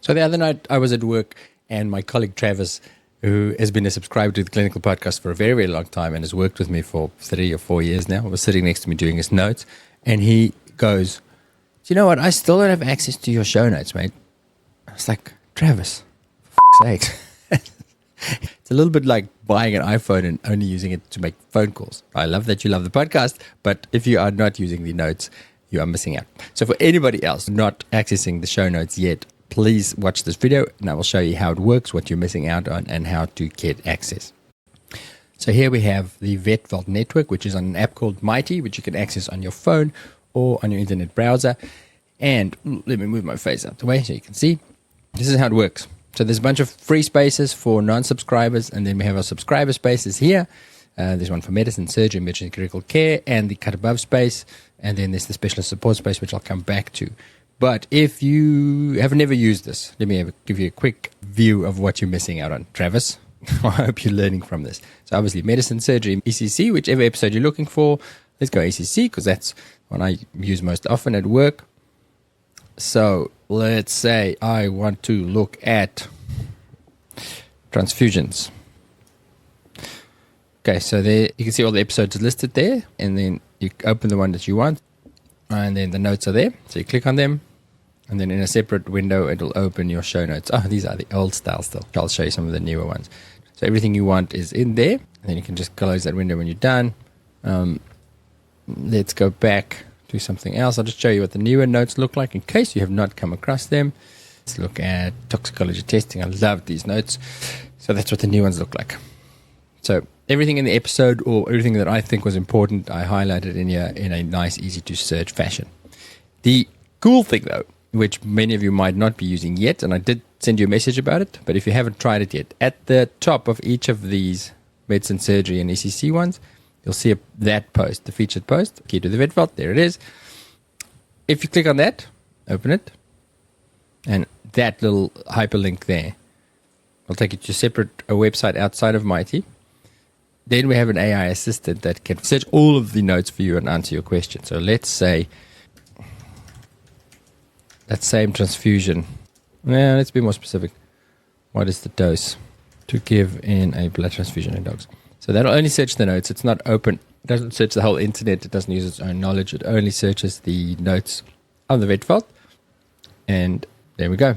So the other night I was at work and my colleague Travis, who has been a subscriber to the Clinical Podcast for a very, very long time and has worked with me for 3 or 4 years now, was sitting next to me doing his notes. And he goes, "Do you know what? I still don't have access to your show notes, mate." I was like, "Travis, for f***'s sake." It's a little bit like buying an iPhone and only using it to make phone calls. I love that you love the podcast, but if you are not using the notes, you are missing out. So for anybody else not accessing the show notes yet, please watch this video and I will show you how it works, what you're missing out on, and how to get access. So here we have the Vet Vault network, which is on an app called Mighty, which you can access on your phone or on your internet browser. And let me move my face out the way so you can see. This is how it works. So there's a bunch of free spaces for non-subscribers, and then we have our subscriber spaces here. There's one for medicine, surgery, emergency critical care, and the cut above space. And then there's the specialist support space, which I'll come back to. But if you have never used this, let me give you a quick view of what you're missing out on. Travis, I hope you're learning from this. So obviously medicine, surgery, ECC, whichever episode you're looking for. Let's go ECC because that's one I use most often at work. So let's say I want to look at transfusions. Okay, so there you can see all the episodes listed there, and then you open the one that you want, and then the notes are there. So you click on them, and then in a separate window, it'll open your show notes. Oh, these are the old style still. I'll show you some of the newer ones. So everything you want is in there, and then you can just close that window when you're done. Let's go back to something else. I'll just show you what the newer notes look like in case you have not come across them. Let's look at toxicology testing. I love these notes. So that's what the new ones look like. So everything in the episode or everything that I think was important, I highlighted in here in a nice, easy to search fashion. The cool thing though, which many of you might not be using yet, and I did send you a message about it, but if you haven't tried it yet, at the top of each of these medicine, surgery, and ECC ones, you'll see that post, the featured post, key to the Vet Vault. There it is. If you click on that, open it, and that little hyperlink there will take you to a website outside of Mighty. Then we have an AI assistant that can search all of the notes for you and answer your question. So let's say that same transfusion. Well, let's be more specific. What is the dose to give in a blood transfusion in dogs? So that'll only search the notes. It's not open. It doesn't search the whole internet. It doesn't use its own knowledge. It only searches the notes on the Vet Vault. And there we go.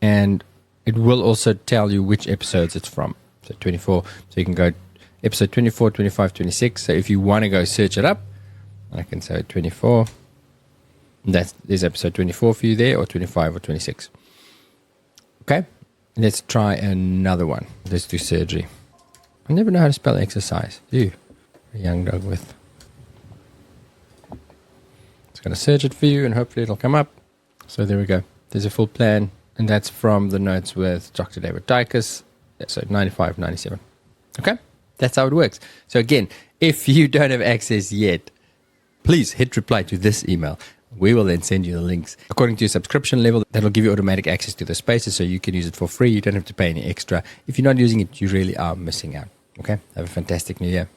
And it will also tell you which episodes it's from. So 24. So you can go episode 24, 25, 26. So if you want to go search it up, I can say 24. There's episode 24 for you there, or 25 or 26. Okay. Let's try another one. Let's do surgery. I never know how to spell exercise. You, a young dog with. It's going to search it for you and hopefully it'll come up. So there we go. There's a full plan. And that's from the notes with Dr. David Dykus. So 95, 97. Okay. That's how it works. So again, if you don't have access yet, please hit reply to this email. We will then send you the links according to your subscription level. That'll give you automatic access to the spaces so you can use it for free. You don't have to pay any extra. If you're not using it, you really are missing out. Okay? Have a fantastic new year.